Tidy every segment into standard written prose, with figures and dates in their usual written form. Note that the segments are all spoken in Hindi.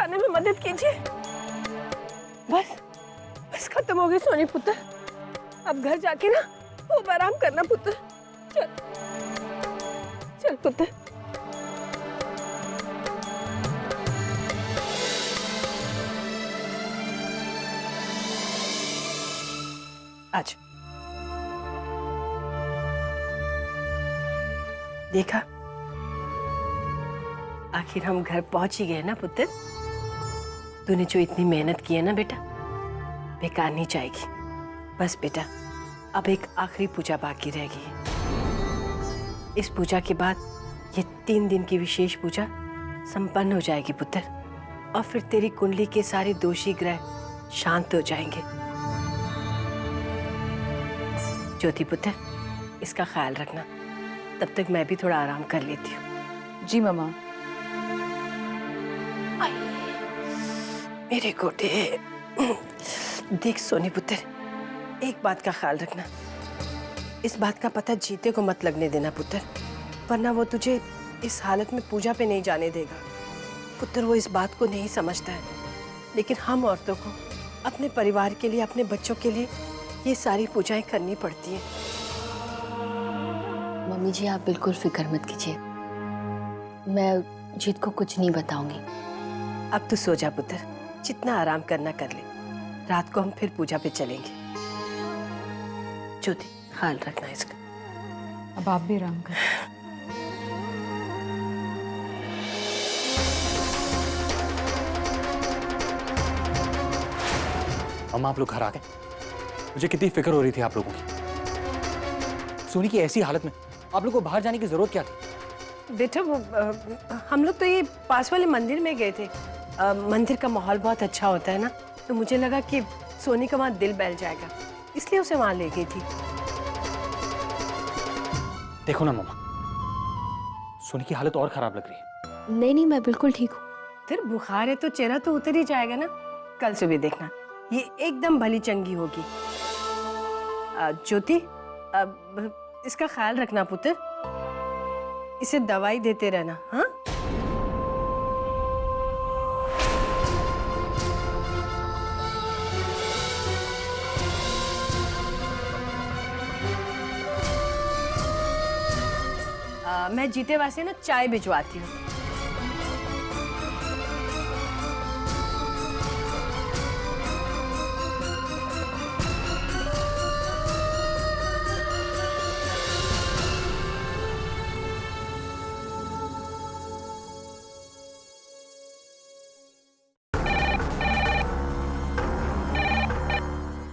उठाने में मदद कीजिए। बस बस खत्म हो गई सोनी पुत्र। अब घर जाके ना खूब आराम करना पुत्र। चल चल पुत्र। आज देखा, आखिर हम घर पहुंच ही गए ना पुत्र। तूने जो इतनी मेहनत की है ना बेटा, बेकार नहीं जाएगी। बस बेटा, अब एक आखिरी पूजा बाकी रह गई है। इस पूजा के बाद ये 3 दिन की विशेष पूजा संपन्न हो जाएगी पुत्र, और फिर तेरी कुंडली के सारे दोषी ग्रह शांत हो जाएंगे। ज्योति पुत्र, इसका ख्याल रखना। तब तक मैं भी थोड़ा आराम कर लेती हूँ। जी मम्मा। मेरे गोटे। देख सोनी पुत्र, एक बात का ख्याल रखना। इस बात का पता जीते को मत लगने देना पुत्र, वरना वो तुझे इस हालत में पूजा पे नहीं जाने देगा। पुत्र, वो इस बात को नहीं समझता है, लेकिन हम औरतों को अपने परिवार के लिए, अपने बच्चों के लिए ये सारी पूजाएं करनी पड़ती हैं। मम्मी जी, आप बिल्कुल फिक्र मत कीजिए, मैं जीत को कुछ नहीं बताऊंगी। अब तू सो जा पुत्र, जितना आराम करना कर ले। रात को हम फिर पूजा पे चलेंगे। ज्योति, ख्याल रखना इसका। अब आप भी आराम करें। अम्मा, आप लोग घर आ गए? मुझे कितनी फिक्र हो रही थी आप लोगों की। सोनी की ऐसी हालत में आप लोगों को बाहर जाने की जरूरत क्या थी? बेटा, वो हम लोग तो ये पास वाले मंदिर में गए थे। मंदिर का माहौल बहुत अच्छा होता है ना, तो मुझे लगा कि सोनी का वहाँ दिल बहल जाएगा, इसलिए उसे वहाँ ले गई थी। देखो ना मम्मा, सोनी की हालत और खराब लग रही है। नहीं नहीं, मैं बिल्कुल ठीक हूँ। फिर बुखार है तो चेहरा तो उतर ही जाएगा ना। कल सुबह देखना, ये एकदम भली चंगी होगी। ज्योति, इसका ख्याल रखना पुत्र, इसे दवाई देते रहना। हाँ, मैं जीते वास्ते ना चाय भिजवाती हूँ।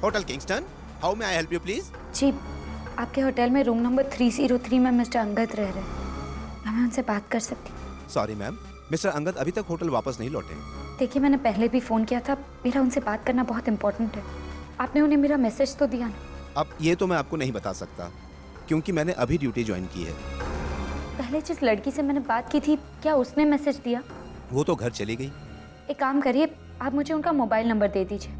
Hotel Kingston, how may I help you please? जी, आपके होटल में रूम नंबर 303 में मिस्टर अंगद रह रहे हैं। क्या मैं उनसे बात कर सकती हूँ? सॉरी मैम, मिस्टर अंगद अभी तक होटल वापस नहीं लौटे। देखिए, मैंने पहले भी फ़ोन किया था, मेरा उनसे बात करना बहुत इंपॉर्टेंट है। आपने उन्हें मेरा मैसेज तो दिया ना? अब ये तो मैं आपको नहीं बता सकता, क्योंकि मैंने अभी ड्यूटी ज्वाइन की है। पहले जिस लड़की से मैंने बात की थी, क्या उसने मैसेज दिया? वो तो घर चली गई। एक काम करिए, आप मुझे उनका मोबाइल नंबर दे दीजिए।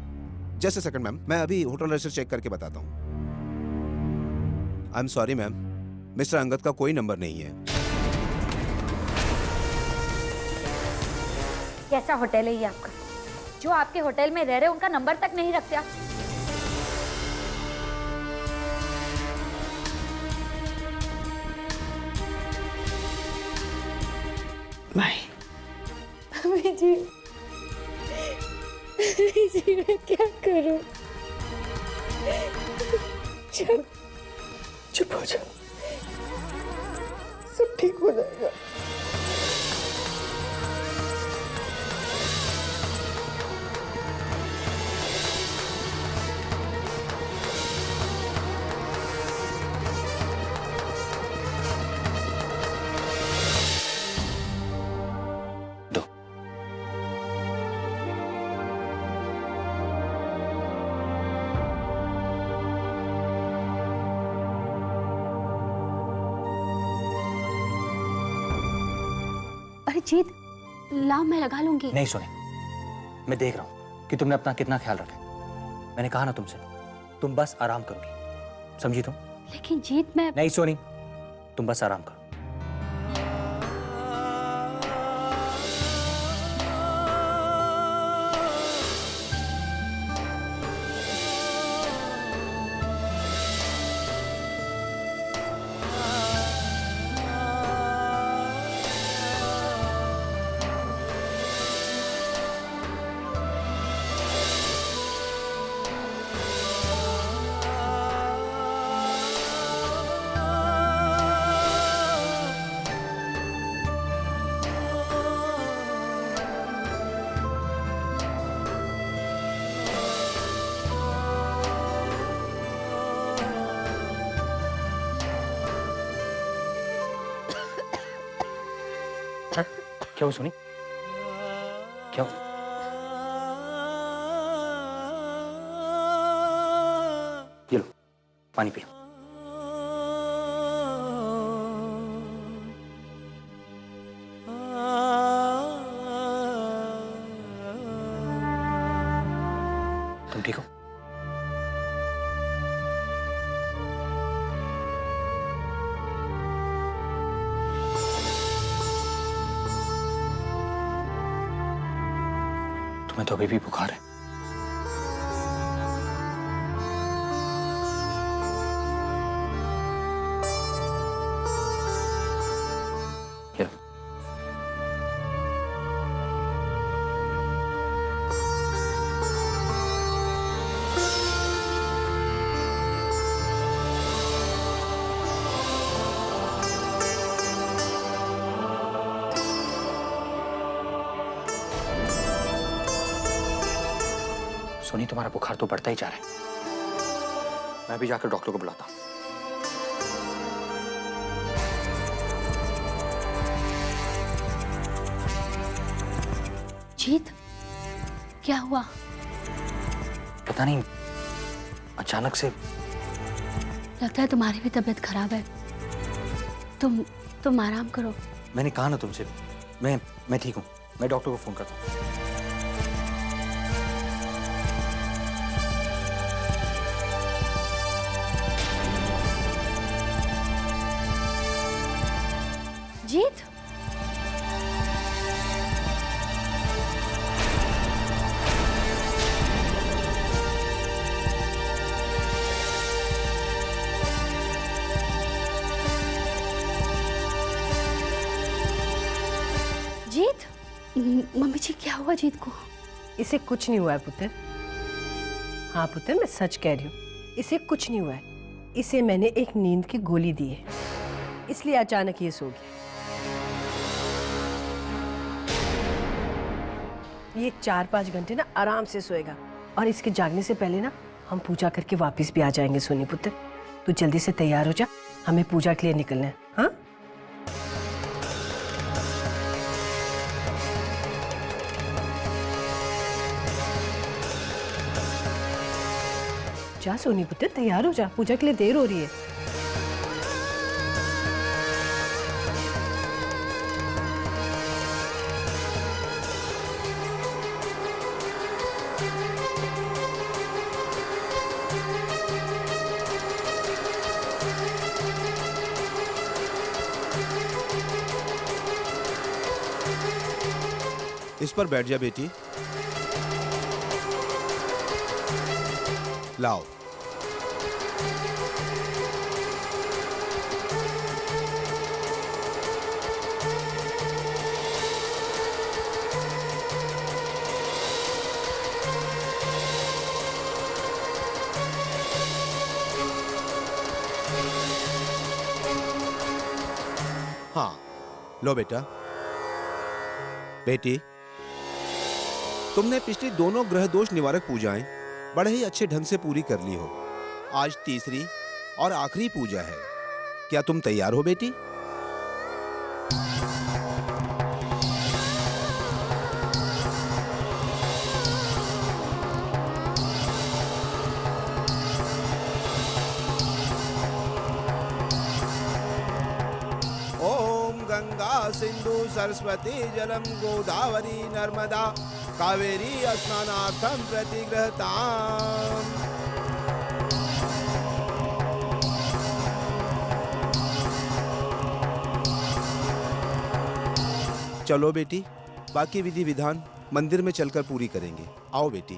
जस्ट अ सेकंड मैम, मैं अभी होटल रजिस्टर चेक करके बताता हूँ। I am sorry ma'am, mister Angad का कोई नंबर नहीं है। कैसा होटल है ये आपका? जो आपके होटल में रह रहे उनका नंबर तक नहीं रखते आप? मम्मी जी, जी मैं क्या करूं? चुप हो जाओ, सब ठीक हो जाएगा। अरे जीत, लाओ मैं लगा लूंगी। नहीं सोनी, मैं देख रहा हूँ कि तुमने अपना कितना ख्याल रखा है। मैंने कहा ना तुमसे, तुम बस आराम करोगी, समझी तुम? लेकिन जीत, मैं... नहीं सोनी, तुम बस आराम करो। क्या हुआ सोनी? क्या हुआ? ये लो पानी पियो। तुम ठीक हो? तुम्हें तो अभी भी बुखार है। ये लो। सोनी तुम्हारा बुखार तो बढ़ता ही जा रहा है। मैं भी जाकर डॉक्टर को बुलाता हूँ। जीत, क्या हुआ? पता नहीं, अचानक से। लगता है तुम्हारी भी तबीयत खराब है। तुम आराम करो। मैंने कहा ना तुमसे, मैं ठीक हूँ। मैं डॉक्टर को फोन करता हूँ। जीत, जीत, मम्मी जी क्या हुआ जीत को? इसे कुछ नहीं हुआ है पुत्र। हाँ पुत्र, मैं सच कह रही हूँ, इसे कुछ नहीं हुआ है। इसे मैंने एक नींद की गोली दी है, इसलिए अचानक ये सो गया। ये 4-5 घंटे ना आराम से सोएगा, और इसके जागने से पहले ना हम पूजा करके वापस भी आ जाएंगे। सोनी पुत्र, तू जल्दी से तैयार हो जा, हमें पूजा के लिए निकलना है। हाँ, जा सोनी पुत्र, तैयार हो जा, पूजा के लिए देर हो रही है। इस पर बैठ जा बेटी। लाओ। हाँ, लो बेटा। बेटी, तुमने पिछली दोनों ग्रह दोष निवारक पूजाएं बड़े ही अच्छे ढंग से पूरी कर ली हो। आज तीसरी और आखिरी पूजा है। क्या तुम तैयार हो बेटी? ओम गंगा सिंधु सरस्वती जलम गोदावरी नर्मदा कावेरी स्नानार्थम प्रतिगृहताम्। चलो बेटी, बाकी विधि विधान मंदिर में चलकर पूरी करेंगे। आओ बेटी।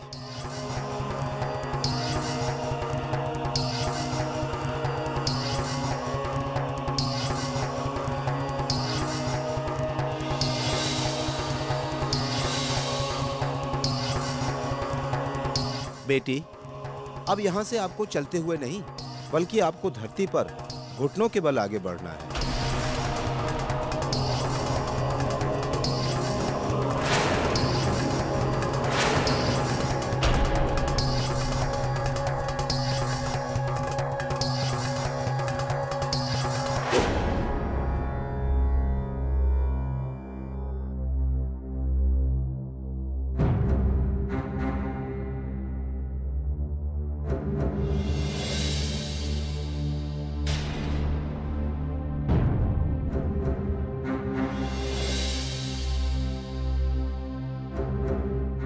बेटी, अब यहाँ से आपको चलते हुए नहीं, बल्कि आपको धरती पर घुटनों के बल आगे बढ़ना है।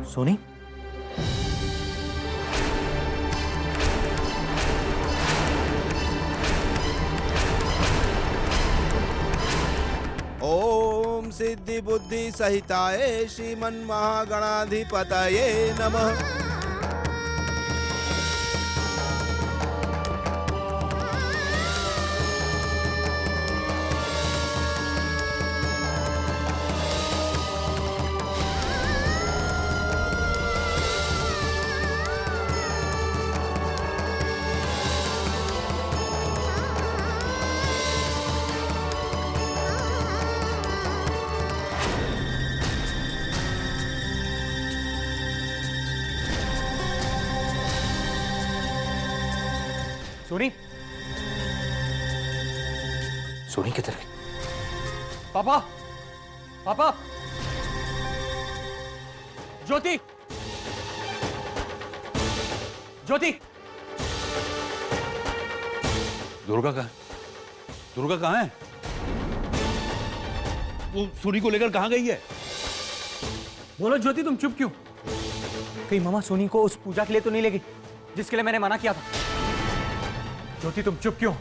सोनी, ओम सिद्धि बुद्धि सहिताय श्रीमन महागणाधिपतये नमः। सोनी, सोनी किधर गई? पापा, पापा, ज्योति, ज्योति, दुर्गा कहाँ? दुर्गा कहाँ है? वो सोनी को लेकर कहाँ गई है? बोलो ज्योति, तुम चुप क्यों? कहीं मामा सोनी को उस पूजा के लिए तो नहीं ले गई जिसके लिए मैंने मना किया था? ज्योति तुम चुप क्यों?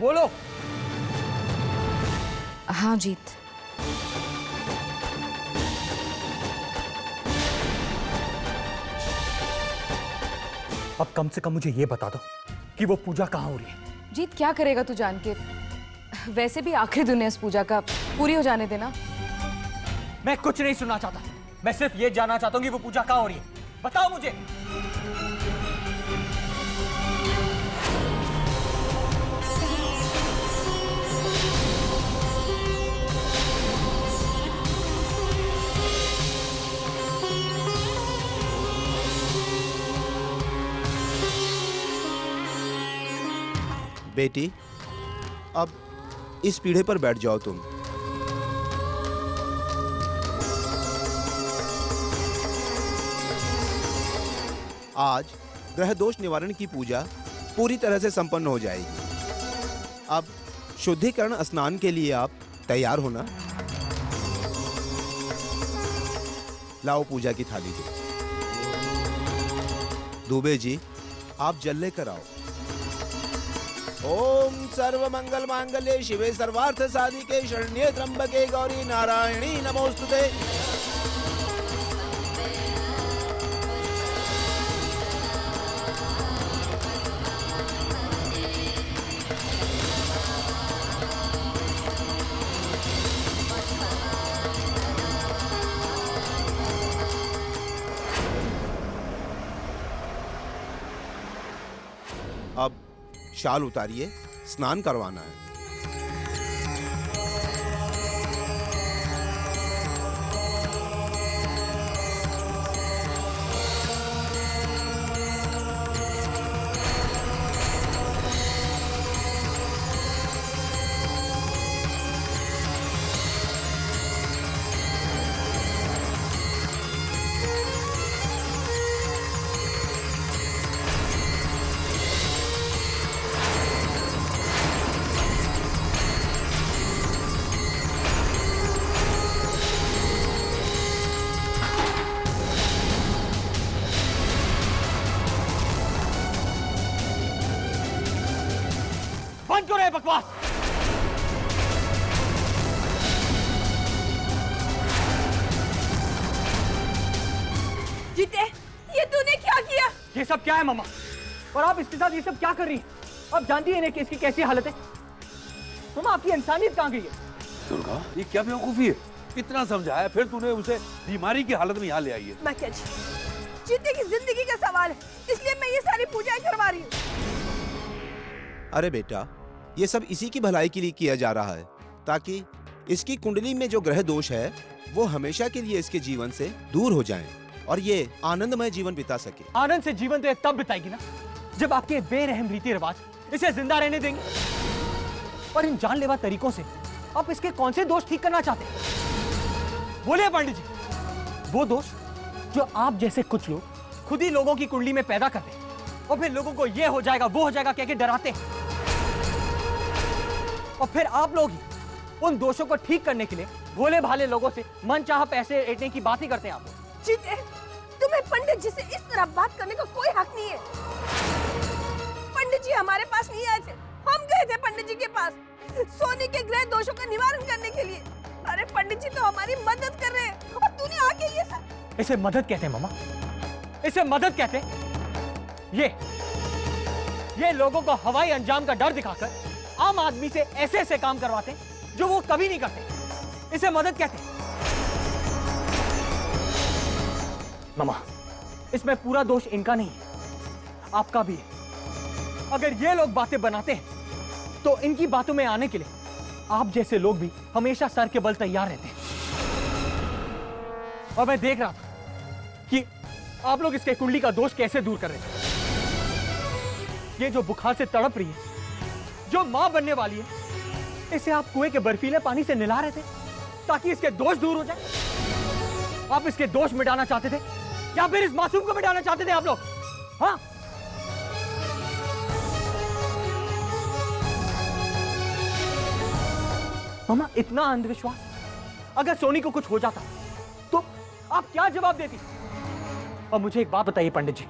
बोलो। हाँ जीत, अब कम से कम मुझे ये बता दो कि वो पूजा कहाँ हो रही है। जीत क्या करेगा तू जान के? वैसे भी आखिरी दिन है इस पूजा का, पूरी हो जाने देना। मैं कुछ नहीं सुनना चाहता, मैं सिर्फ ये जानना चाहता हूँ कि वो पूजा कहाँ हो रही है। बताओ मुझे। बेटी, अब इस पीढ़े पर बैठ जाओ तुम। आज ग्रह दोष निवारण की पूजा पूरी तरह से संपन्न हो जाएगी। अब शुद्धिकरण स्नान के लिए आप तैयार हो ना? लाओ पूजा की थाली दो। दुबे जी, आप जल लेकर आओ। ओम सर्व मंगल मांगल्ये शिवे सर्वार्थ साधिके शरण्ये त्र्यंबके गौरी नारायणी नमोस्तुते। अब शाल उतारिए, स्नान करवाना है। बंद करो ये बकवास। जीते, ये तूने क्या किया? ये सब क्या है मामा? और आप इसके साथ ये सब क्या कर रही हैं? आप जानती हैं कि इसकी कैसी हालत है? मामा, आपकी इंसानियत कहाँ गई है? दुर्गा, ये क्या बेवकूफी है? इतना समझाया, फिर तूने उसे बीमारी की हालत में यहाँ ले आई है। मैं क्या जीते की जिंदगी का सवाल है, इसलिए मैं ये सारी पूजाएं करवा रही हूँ। अरे बेटा, ये सब इसी की भलाई के लिए किया जा रहा है, ताकि इसकी कुंडली में जो ग्रह दोष है वो हमेशा के लिए इसके जीवन से दूर हो जाएं और ये आनंदमय जीवन बिता सके। आनंद से जीवन तो ये तब बिताएगी ना जब आपके बेरहम रीति रिवाज इसे जिंदा रहने देंगे। और इन जानलेवा तरीकों से आप इसके कौन से दोष ठीक करना चाहते हैं? बोलिए पंडित जी, वो दोष जो आप जैसे कुछ लोग खुद ही लोगों की कुंडली में पैदा करते हैं और फिर लोगों को ये हो जाएगा वो हो जाएगा कह के डराते हैं, और फिर आप लोग ही उन दोषों को ठीक करने के लिए भोले भाले लोगों से मनचाहा पैसे ऐंठने की बात ही करते हैं आप लोग। जीते, तुम्हें पंडित जी से इस तरह बात करने का कोई हक नहीं है। पंडित जी हमारे पास नहीं आए थे, हम गए थे पंडित जी के पास सोनी के ग्रह दोषों का निवारण करने के लिए। अरे पंडित जी तो हमारी मदद कर रहे हैं और तूने आके ये सब। इसे मदद कहते हैं मामा, इसे मदद कहते हैं। ये लोगों को हवाई अंजाम का डर दिखाकर आम आदमी से ऐसे ऐसे काम करवाते हैं जो वो कभी नहीं करते। इसे मदद कहते हैं। मामा, इसमें पूरा दोष इनका नहीं है, आपका भी है। अगर ये लोग बातें बनाते हैं तो इनकी बातों में आने के लिए आप जैसे लोग भी हमेशा सर के बल तैयार रहते हैं। और मैं देख रहा था कि आप लोग इसके कुंडली का दोष कैसे दूर कर रहे थे। ये जो बुखार से तड़प रही है, जो मां बनने वाली है, इसे आप कुएं के बर्फीले पानी से नहला रहे थे ताकि इसके दोष दूर हो जाए। आप इसके दोष मिटाना चाहते थे या फिर इस मासूम को मिटाना चाहते थे आप लोग? हाँ, मामा, इतना अंधविश्वास? अगर सोनी को कुछ हो जाता तो आप क्या जवाब देती? और मुझे एक बात बताइए पंडित जी,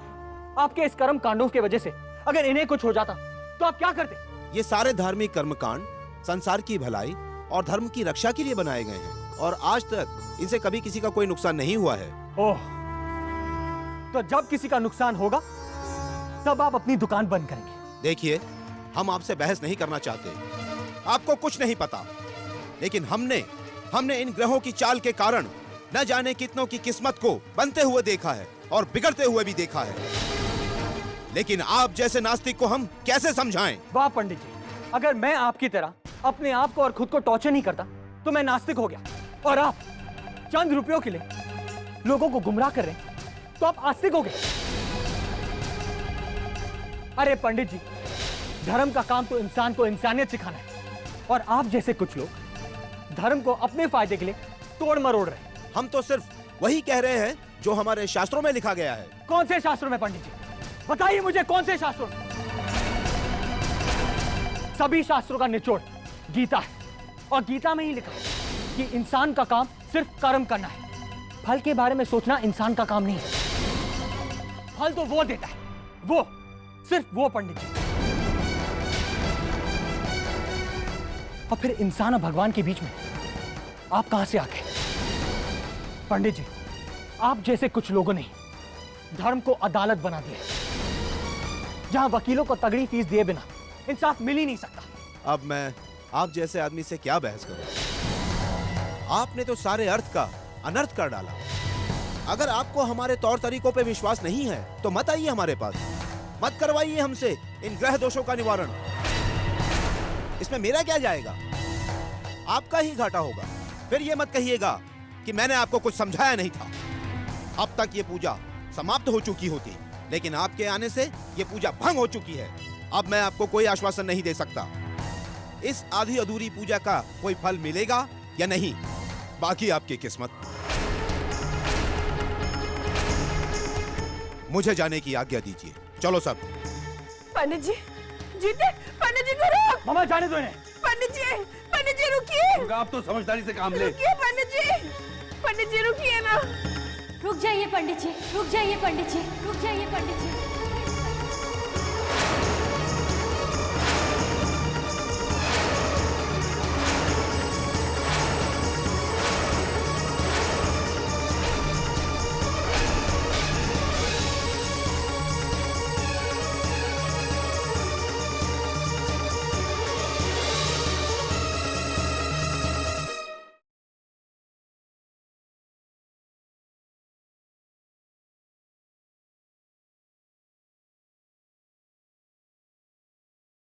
आपके इस कर्म कांडों की वजह से अगर इन्हें कुछ हो जाता तो आप क्या करते? ये सारे धार्मिक कर्मकांड संसार की भलाई और धर्म की रक्षा के लिए बनाए गए हैं और आज तक इनसे कभी किसी का कोई नुकसान नहीं हुआ है। ओह, तो जब किसी का नुकसान होगा तब आप अपनी दुकान बंद करेंगे? देखिए, हम आपसे बहस नहीं करना चाहते, आपको कुछ नहीं पता, लेकिन हमने इन ग्रहों की चाल के कारण न जाने कितनों की किस्मत को बनते हुए देखा है और बिगड़ते हुए भी देखा है। लेकिन आप जैसे नास्तिक को हम कैसे समझाएं? वाह पंडित जी, अगर मैं आपकी तरह अपने आप को और खुद को टॉर्चर नहीं करता तो मैं नास्तिक हो गया, और आप चंद रुपयों के लिए लोगों को गुमराह कर रहे हैं तो आप आस्तिक हो गए। अरे पंडित जी, धर्म का काम तो इंसान को इंसानियत सिखाना है, और आप जैसे कुछ लोग धर्म को अपने फायदे के लिए तोड़ मरोड़ रहे हैं। हम तो सिर्फ वही कह रहे हैं जो हमारे शास्त्रों में लिखा गया है। कौन से शास्त्रों में पंडित जी? बताइए मुझे, कौन से शास्त्रों में? सभी शास्त्रों का निचोड़ गीता है, और गीता में ही लिखा है कि इंसान का काम सिर्फ कर्म करना है, फल के बारे में सोचना इंसान का काम नहीं है। फल तो वो देता है, वो, सिर्फ वो पंडित जी। और फिर इंसान और भगवान के बीच में आप कहां से आ गए? पंडित जी, आप जैसे कुछ लोगों ने धर्म को अदालत बना दिया, जहां वकीलों को तगड़ी फीस दिए बिना इंसाफ मिल ही नहीं सकता। अब मैं आप जैसे आदमी से क्या बहस करूं? आपने तो सारे अर्थ का अनर्थ कर डाला। अगर आपको हमारे तौर तरीकों पे विश्वास नहीं है तो मत आइए हमारे पास, मत करवाइए हमसे इन ग्रह दोषों का निवारण। इसमें मेरा क्या जाएगा? आपका ही घाटा होगा। फिर ये मत कहिएगा कि मैंने आपको कुछ समझाया नहीं था। अब तक ये पूजा समाप्त हो चुकी होती, लेकिन आपके आने से ये पूजा भंग हो चुकी है। अब मैं आपको कोई आश्वासन नहीं दे सकता। इस आधी अधूरी पूजा का कोई फल मिलेगा या नहीं, बाकी आपकी किस्मत। मुझे जाने की आज्ञा दीजिए। चलो सब। पंडित जी, जीते, पंडित जी को रोक। मामा, जाने दो इन्हें। पंडित जी रुकिए। आप तो समझदारी से काम ले। रुकिए पंडित जी रुकिए ना। रुक जाइए पंडित जी, रुक जाइए पंडित जी, रुक जाइए पंडित जी।